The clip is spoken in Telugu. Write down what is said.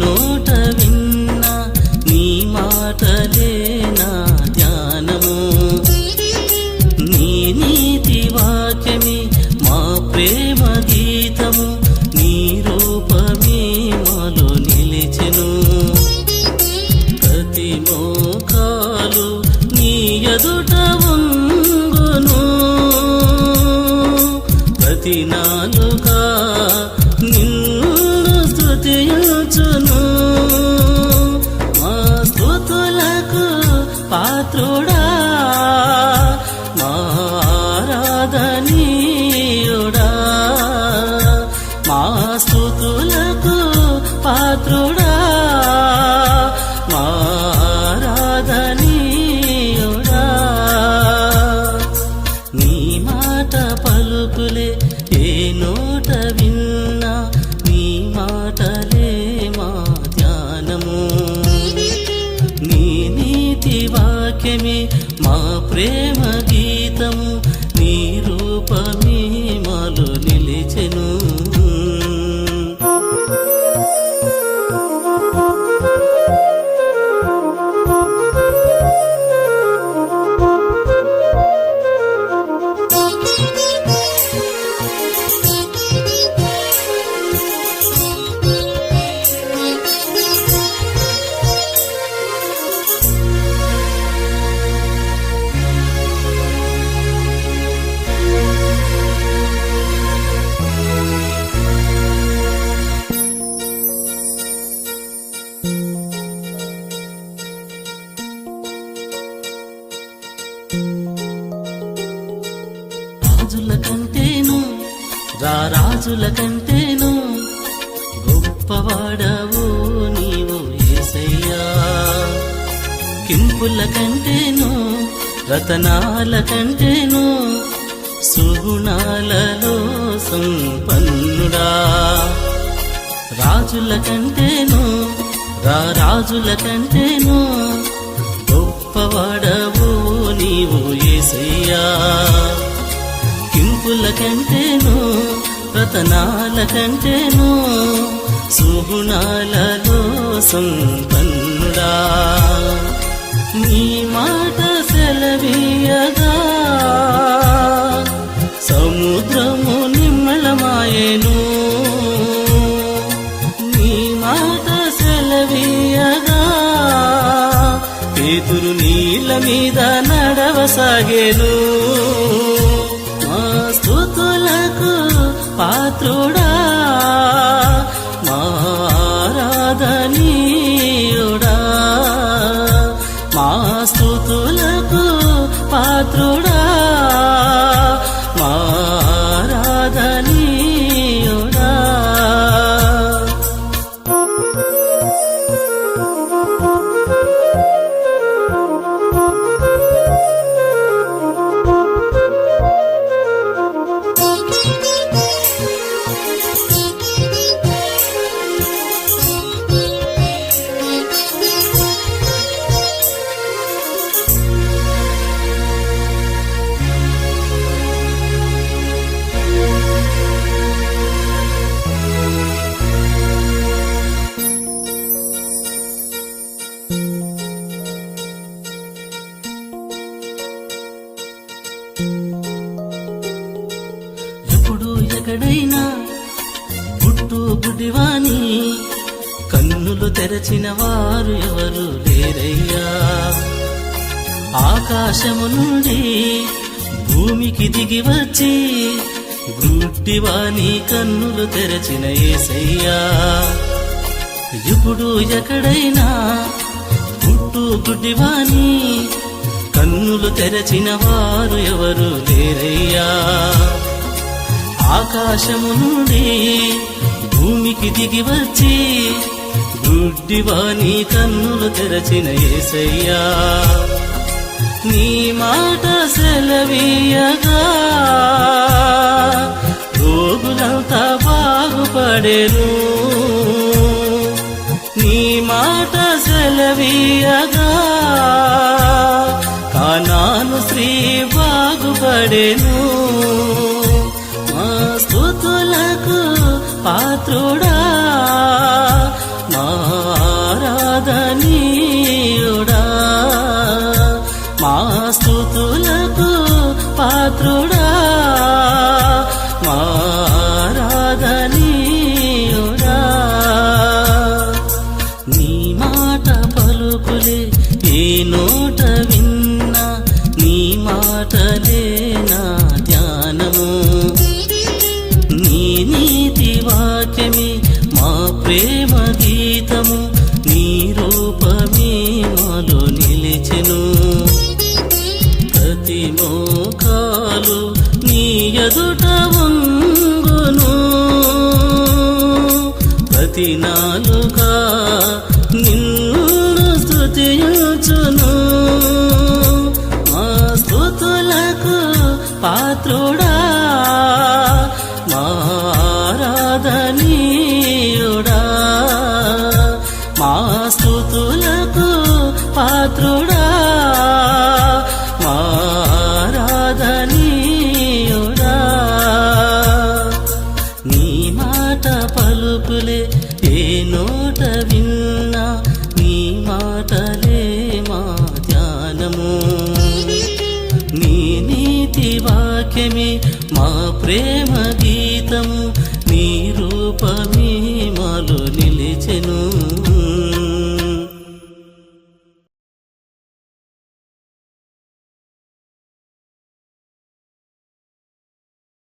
నోట విన్నా నీ మాటలే నా ధ్యానము. నీ నీతి వాక్యమే మా ప్రేమ గీతము, నీ రూపమే మాలో నిలిచెను. ప్రతి మోకాలు నీ ఎదుట వంగును, ప్రతి నాలుక నిన్ను స్తుతించును. మా స్తుతులకు పాత్రుడా, మా ఆరాధనీయుడా, మా స్తుతులకు పాత్రుడా, మా ఆరాధనీయుడా. నీ మాట పలుకులే ఏ నోట విన్నా నీ మాటలే మా ధ్యానము. నీ నీతి వాక్యమే మా ప్రేమ గీతము, నీ రూపమే మాలో నిలిచెను. రాజుల కంటేను రాజుల కంటేను గొప్పవాడవు నీవు యేసయ్యా. కింపుల కంటేను రతనాల కంటేను సుగుణాలలో సంపన్నుడా. రాజుల కంటేను రాజుల కంటేను గొప్పవాడవు నీవు యేసయ్యా. కింపుల కంటేను రతనాల కంటేను సుగుణాలలో సంపన్నుడా. నీ మాట సెలవీయగా సముద్రము నిమ్మళమాయెను. నీ మాట సెలవీయగా పేతురు నీళ్ళ మీద నడవసాగెను. మా స్తుతులకు పాత్రుడా, మా ఆరాధనీయుడా, మా స్తుతులకు పాత్రుడా, మా ఆరాధనీయుడా. ఎప్పుడు ఎక్కడైనా పుట్టు గుడివాని కన్నులు తెరచిన వారు ఎవరు లేరయ్యా. ఆకాశము నుండి భూమికి దిగి వచ్చి గుడ్డివాని కన్నులు తెరచిన యేసయ్యా. ఇప్పుడు ఎక్కడైనా పుట్టు గుడ్డివాని కన్నులు తెరచిన వారు ఎవరు లేరయ్యా. ఆకాశము నుండి భూమికి దిగి వచ్చి గుడ్డివాని కన్నులు తెరచిన యేసయ్యా. నీ మాట సెలవీయగా రోగులంతా బాగుపడెను. నీ మాట సెలవీయగా కానాను స్త్రీ బాగుపడెను. స్తుతులకు పాత్రుడా, మా ధ్యానము. నీ నీతి వాక్యమే మా ప్రేమ గీతము, నీ రూపమే మాలో నిలిచెను. ప్రతి మోకాలు నీ ఎదుట వంగును, ప్రతి నాలుక నిన్ను స్తుతించును. మా స్తుతులకు పాత్రుడా, మా ఆరాధనీయుడా, మా స్తుతులకు పాత్రుడా, మా ఆరాధనీయుడా. నీ మాట పలుకులే ఏ నోట విన్నా, నీ మాటలే మా ధ్యానము. నీ నీతి వాక్యమే మా ప్రేమ గీతము,